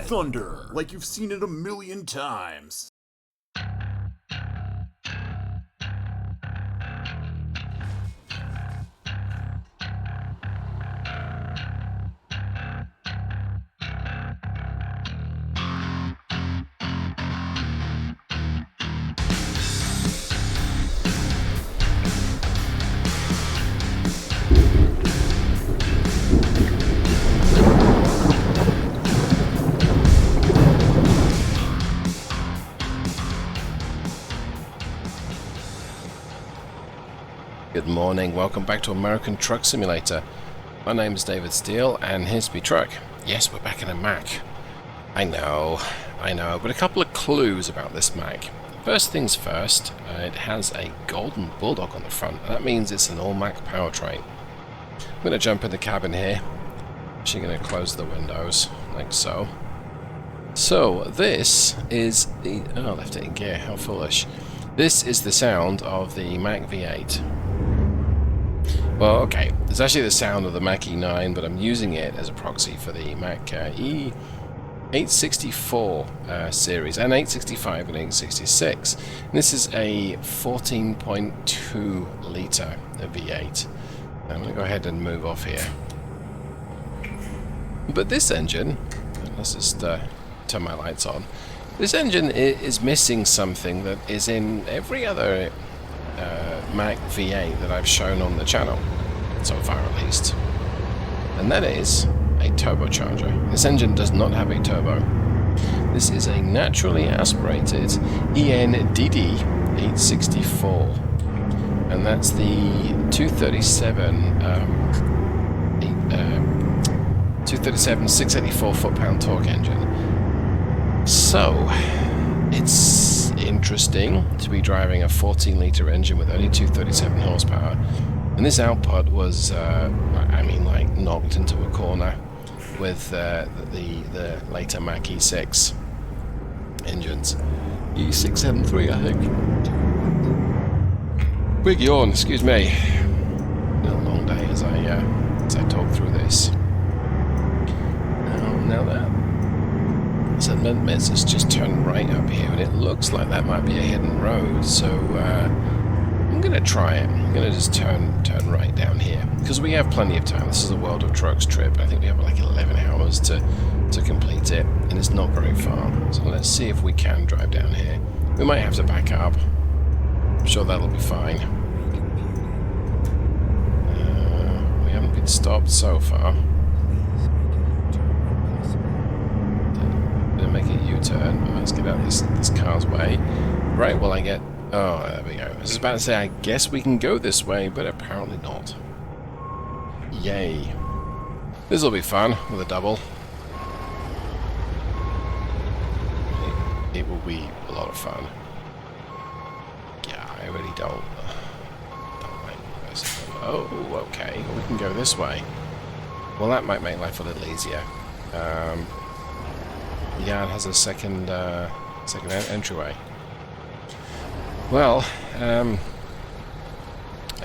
Thunder, like you've seen it a million times. Good morning, welcome back to American Truck Simulator. My name is David Steele and here's my truck. Yes, we're back in a Mack. I know, but a couple of clues about this Mack. First things first, it has a golden bulldog on the front, and that means it's an all-Mack powertrain. I'm going to jump in the cabin here. Actually going to close the windows, like so. So, this is the... oh, left it in gear, how foolish. This is the sound of the Mack V8. Well, okay, it's actually the sound of the Mack E9, but I'm using it as a proxy for the Mack ENDD864 series, and 865 and 866. And this is a 14.2 litre V8. I'm going to go ahead and move off here. But this engine, let's just turn my lights on. This engine is missing something that is in every other Mack V8 that I've shown on the channel, so far at least, and that is a turbocharger. This engine does not have a turbo. This is a naturally aspirated ENDD864, and that's the 237 684 foot-pound torque engine. So it's interesting to be driving a 14-litre engine with only 237 horsepower, and this output was, I mean, like knocked into a corner with the later Mack E6 engines. E673, I think. Big yawn, excuse me. Been a long day as I talk through this. Now that. So let's just turn right up here, and it looks like that might be a hidden road, so I'm going to try it. I'm going to just turn right down here, because we have plenty of time. This is a World of Trucks trip. I think we have like 11 hours to complete it, and it's not very far. So let's see if we can drive down here. We might have to back up. I'm sure that'll be fine. We haven't been stopped so far. Make a U-turn. Let's get out this car's way. Right, well I get... oh, there we go. I was about to say, I guess we can go this way, but apparently not. Yay. This'll be fun with a double. It will be a lot of fun. Yeah, I really don't like this. Oh, okay. We can go this way. Well, that might make life a little easier. The yard has a second entryway. Well, I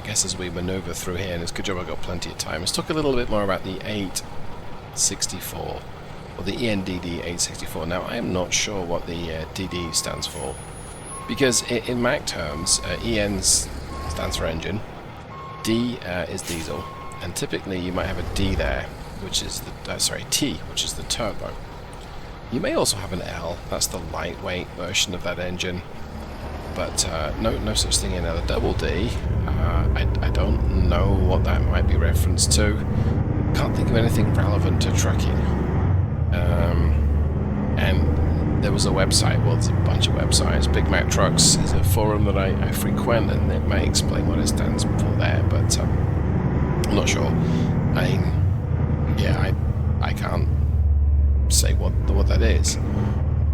guess as we maneuver through here, and it's a good job I've got plenty of time. Let's talk a little bit more about the 864, or the ENDD864. Now, I am not sure what the DD stands for, because in Mack terms, EN stands for engine, D is diesel, and typically you might have a D there, which is the T, which is the turbo. You may also have an L, that's the lightweight version of that engine, but no such thing in a double D. I don't know what that might be referenced to. Can't think of anything relevant to trucking. And there was a website, well there's a bunch of websites. Big Mack Trucks is a forum that I frequent, and it may explain what it stands for there, but I'm not sure. I can't say what that is,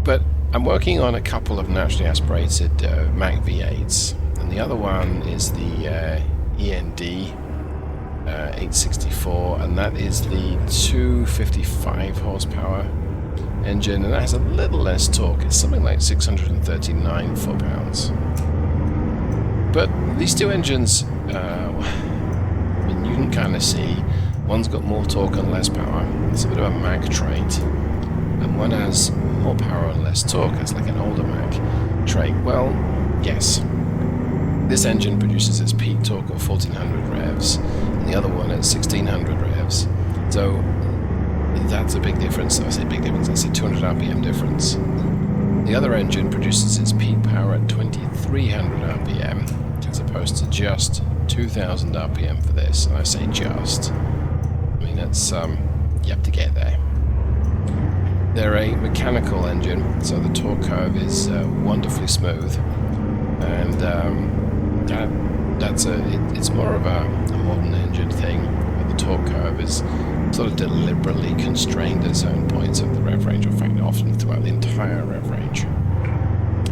but I'm working on a couple of naturally aspirated Mack V8s, and the other one is the END864, and that is the 255 horsepower engine, and that has a little less torque. It's something like 639 foot-pounds. But these two engines, I mean, you can kind of see one's got more torque and less power. It's a bit of a Mack trait. And one has more power and less torque. It's like an older Mack trait. Well, yes. This engine produces its peak torque at 1400 revs, and the other one at 1600 revs. So that's a big difference. I say big difference, that's a 200 RPM difference. The other engine produces its peak power at 2300 RPM, as opposed to just 2000 RPM for this. And I say just. I mean, that's, you have to get there. They're a mechanical engine, so the torque curve is wonderfully smooth. And it's more of a modern engine thing, where the torque curve is sort of deliberately constrained at certain points of the rev range, or in fact often throughout the entire rev range.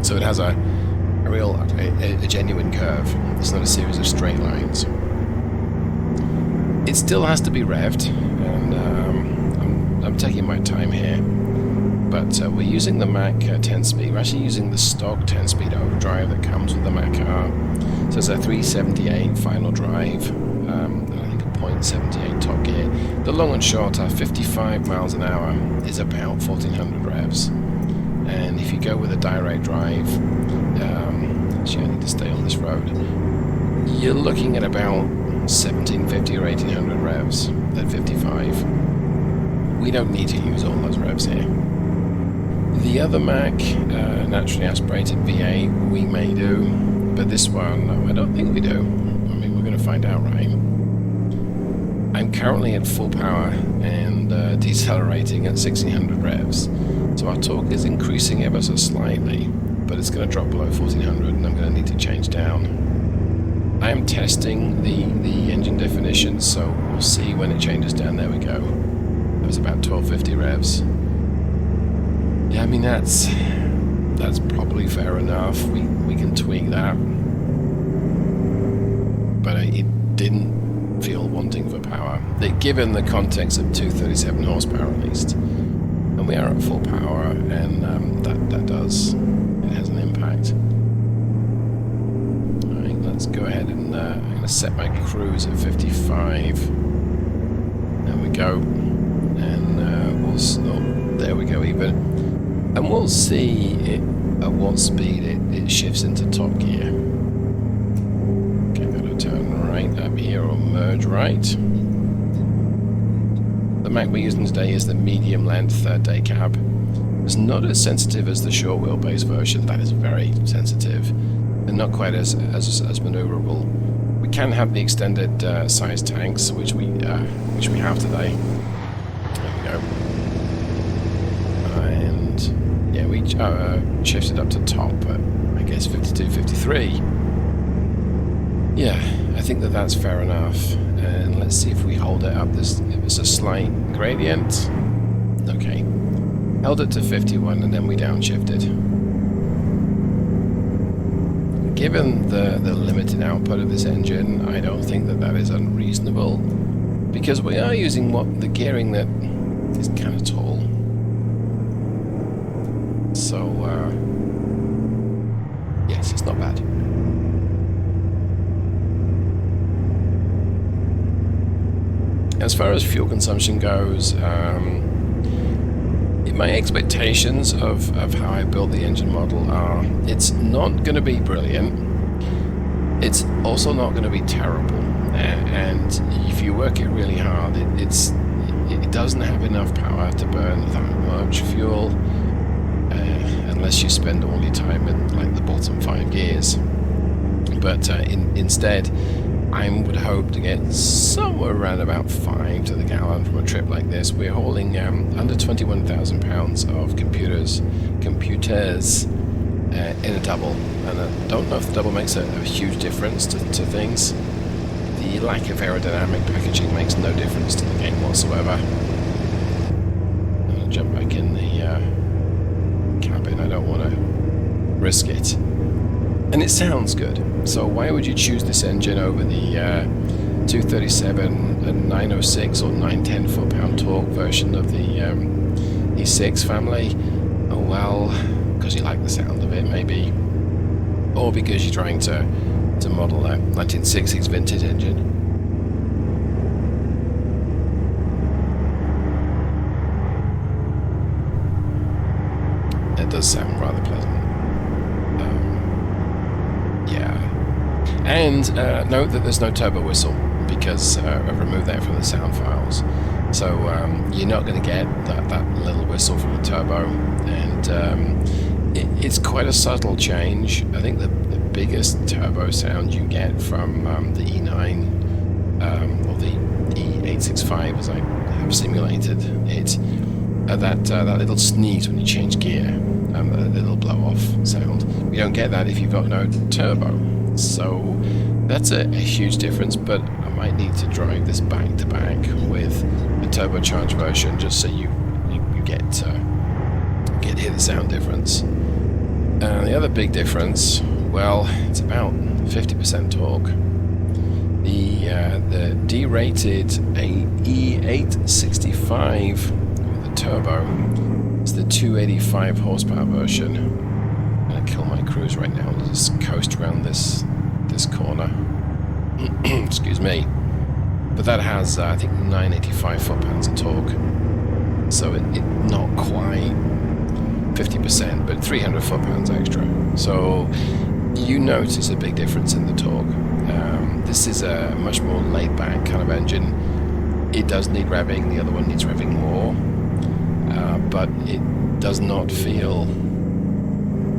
So it has a genuine curve. It's not a series of straight lines. It still has to be revved, and I'm taking my time here. But we're using the Mack 10-speed. We're actually using the stock 10-speed overdrive that comes with the Mack car. So it's a 378 final drive, and I think a 0.78 top gear. The long and short are 55 miles an hour is about 1400 revs. And if you go with a direct drive, actually I need to stay on this road, you're looking at about 1750 or 1800 revs at 55. We don't need to use all those revs here. The other Mack, naturally aspirated V8, we may do, but this one, I don't think we do. I mean, we're going to find out, right? I'm currently at full power and decelerating at 1600 revs, so our torque is increasing ever so slightly, but it's going to drop below 1400 and I'm going to need to change down. I am testing the engine definition, so we'll see when it changes down. There we go. That was about 1250 revs. Yeah, I mean, that's probably fair enough. We can tweak that. But it didn't feel wanting for power. Given the context of 237 horsepower at least. And we are at full power, and that does, it has an impact. Alright, let's go ahead and I'm going to set my cruise at 55. There we go. And there we go even. And we'll see at what speed it shifts into top gear. Okay, got to turn right up here or merge right. The Mack we're using today is the medium length day cab. It's not as sensitive as the short wheelbase version. That is very sensitive and not quite as maneuverable. We can have the extended size tanks, which we have today. There we go. Yeah, we shifted up to top at, I guess, 52, 53. Yeah, I think that's fair enough. And let's see if we hold it up. It's a slight gradient. Okay. Held it to 51 and then we downshifted. Given the limited output of this engine, I don't think that is unreasonable. Because we are using the gearing that is kind of tall. So, yes, it's not bad. As far as fuel consumption goes, my expectations of how I built the engine model are, it's not going to be brilliant. It's also not going to be terrible. And if you work it really hard, it doesn't have enough power to burn that much fuel. Unless you spend all your time in like the bottom 5 gears. But instead, I would hope to get somewhere around about 5 to the gallon from a trip like this. We're hauling under 21,000 pounds of computers in a double, and I don't know if the double makes a huge difference to things. The lack of aerodynamic packaging makes no difference to the game whatsoever. I'm going to jump back in the cabin. I don't want to risk it. And it sounds good. So why would you choose this engine over the 237 and 906 or 910 foot-pound torque version of the E6 family? Oh well, because you like the sound of it maybe, or because you're trying to model a 1960s vintage engine. does sound rather pleasant. Yeah. And note that there's no turbo whistle, because I've removed that from the sound files. So you're not going to get that little whistle from the turbo, and it's quite a subtle change. I think the biggest turbo sound you get from the E9 or the E865, as I have simulated it, that little sneeze when you change gear, that little blow-off sound. You don't get that if you've got no turbo. So that's a huge difference, but I might need to drive this back to back with a turbocharged version just so you get to hear the sound difference. The other big difference, well, it's about 50% torque. The D-rated E865 with the turbo is the 285 horsepower version. I'm gonna kill my cruise right now and just coast around this corner. Excuse me. But that has I think 985 foot-pounds of torque, so it not quite 50%, but 300 foot-pounds extra. So you notice a big difference in the torque. This is a much more laid-back kind of engine. It does need revving. The other one needs revving more, but it does not feel,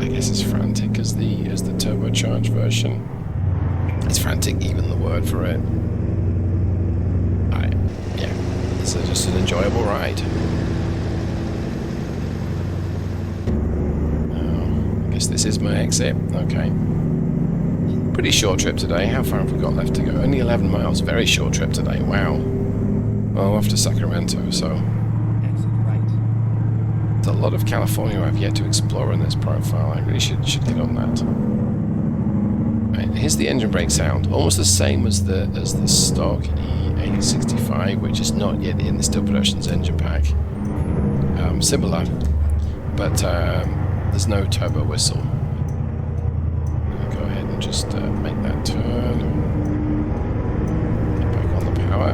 I guess, as frantic as the turbocharged version. It's frantic, even the word for it. Yeah, it's just an enjoyable ride. I guess this is my exit. Okay. Pretty short trip today. How far have we got left to go? Only 11 miles. Very short trip today. Wow. Well, off to Sacramento, so... Exit right. There's a lot of California I've yet to explore in this profile. I really should get on that. Right, here's the engine brake sound. Almost the same as the stock E865, which is not yet in the Steele Productions Engine Pack. Similar, but there's no turbo whistle. Go ahead and just make that turn. Get back on the power.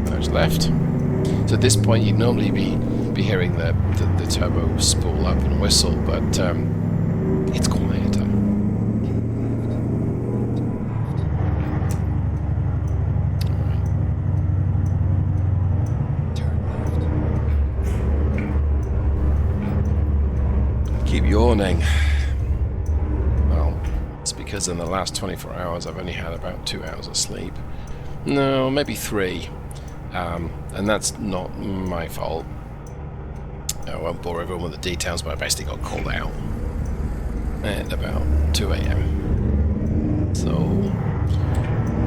There's left. So at this point, you'd normally be hearing the turbo spool up and whistle, but it's quieter. Keep yawning. Well, it's because in the last 24 hours I've only had about 2 hours of sleep. No, maybe 3. And that's not my fault. I won't bore everyone with the details, but I basically got called out at about 2 AM. So,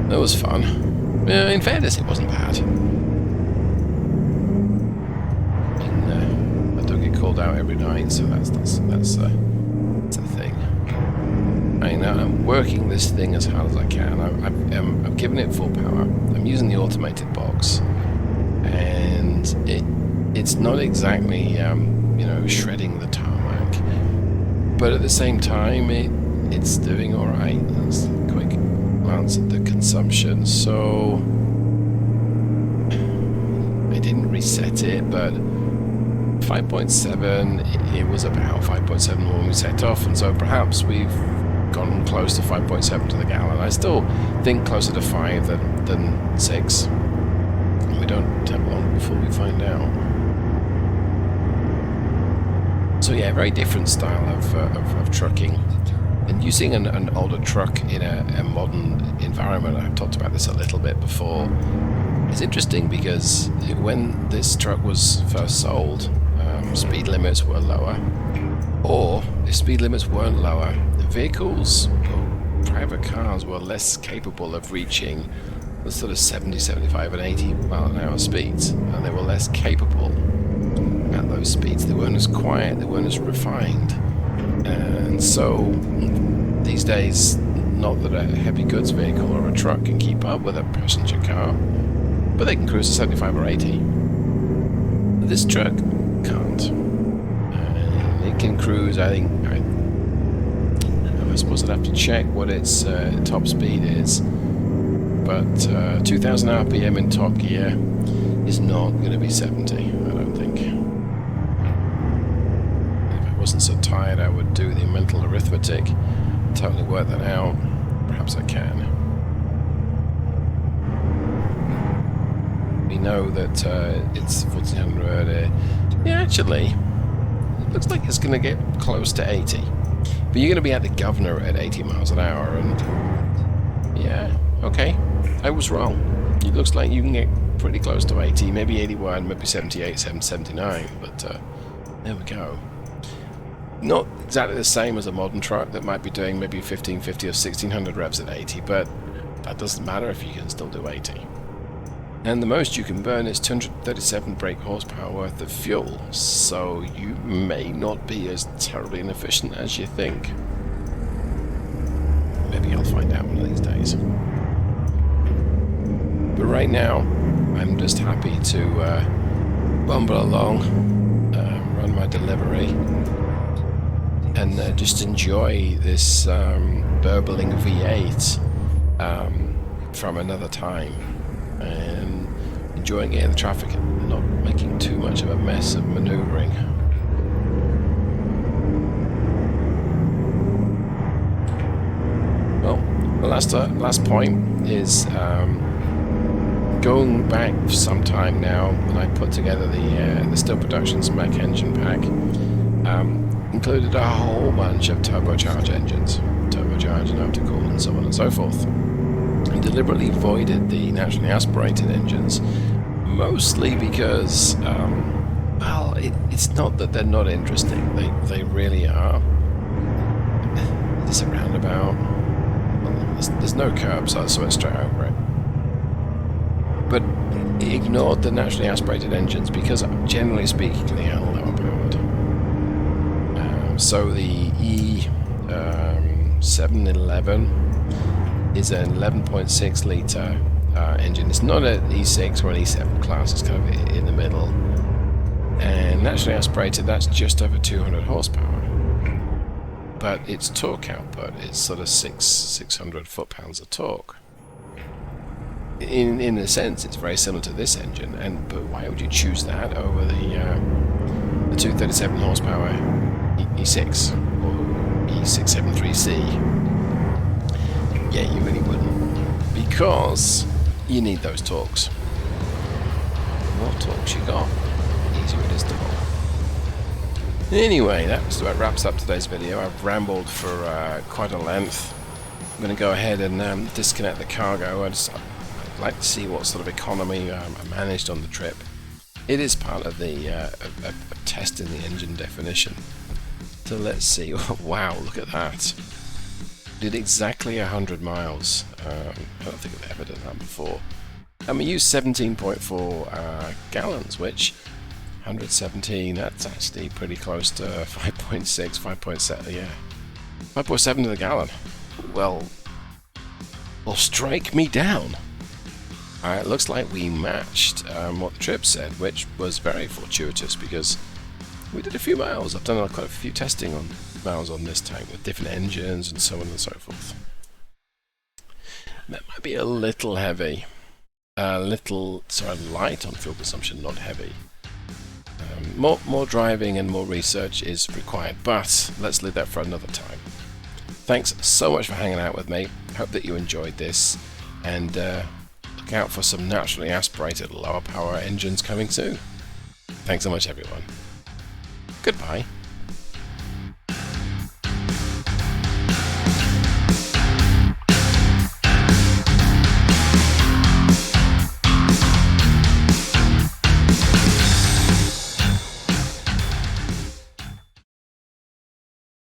that was fun. In fairness, it wasn't bad. I don't get called out every night, so that's a thing. Right now, I'm working this thing as hard as I can. I've given it full power. I'm using the automated box, and it's not exactly shredding the tarmac, but at the same time, it's doing all right. Let's quick glance at the consumption. So I didn't reset it, but 5.7, it was about 5.7 when we set off, and so perhaps we've gone close to 5.7 to the gallon. I still think closer to 5 than 6. We don't have long before we find out. So yeah, very different style of trucking. And using an older truck in a modern environment, I've talked about this a little bit before, it's interesting because when this truck was first sold, speed limits were lower, or if speed limits weren't lower, the vehicles or private cars were less capable of reaching the sort of 70, 75 and 80 mile an hour speeds, and they were less capable at those speeds. They weren't as quiet, they weren't as refined, and so these days, not that a heavy goods vehicle or a truck can keep up with a passenger car, but they can cruise to 75 or 80. This truck can't. It can cruise, I suppose I'd have to check what its top speed is, but 2000 RPM in top gear is not going to be 70, I don't think. If I wasn't so tired, I would do the mental arithmetic, totally work that out. Perhaps I can. We know that it's 1400. Yeah, actually, it looks like it's going to get close to 80. But you're going to be at the governor at 80 miles an hour, and yeah, okay, I was wrong. It looks like you can get pretty close to 80, maybe 81, maybe 78, 79, but there we go. Not exactly the same as a modern truck that might be doing maybe 1550 or 1600 reps at 80, but that doesn't matter if you can still do 80. And the most you can burn is 237 brake horsepower worth of fuel, so you may not be as terribly inefficient as you think. Maybe I'll find out one of these days. But right now, I'm just happy to bumble along, run my delivery, and just enjoy this burbling V8 from another time, and enjoying it in the traffic and not making too much of a mess of maneuvering. Well, the last point is going back some time now when I put together the Steele Productions Mack Engine Pack. Included a whole bunch of turbocharged engines, turbocharged and optical and so on and so forth, and deliberately avoided the naturally aspirated engines, mostly because, well, it's not that they're not interesting, they really are. There's a roundabout, well, there's no curb, so I went straight over it. But ignored the naturally aspirated engines because, generally speaking, they are lower powered. So the E711 is an 11.6 litre engine. It's not an E6 or an E7 class, it's kind of in the middle. And naturally aspirated, that's just over 200 horsepower. But its torque output is sort of 600 foot-pounds of torque. In a sense, it's very similar to this engine, but why would you choose that over the 237 horsepower E6 or E673C? Yeah, you really wouldn't, because you need those torques. The more torques you got, the easier it is to roll. Anyway, that about wraps up today's video. I've rambled for quite a length. I'm going to go ahead and disconnect the cargo. I'd like to see what sort of economy I managed on the trip. It is part of the of testing the engine definition. So let's see. Wow, look at that. Did exactly 100 miles. I don't think I've ever done that before. And we used 17.4 gallons, which 117, that's actually pretty close to 5.6, 5.7, yeah. 5.7 to the gallon. Well, strike me down. It looks like we matched what the trip said, which was very fortuitous because we did a few miles. I've done quite a few testing on miles on this tank with different engines and so on and so forth. That might be a little heavy, light on fuel consumption, not heavy. More driving and more research is required, but let's leave that for another time. Thanks so much for hanging out with me. Hope that you enjoyed this, and look out for some naturally aspirated lower power engines coming soon. Thanks so much, everyone. Goodbye.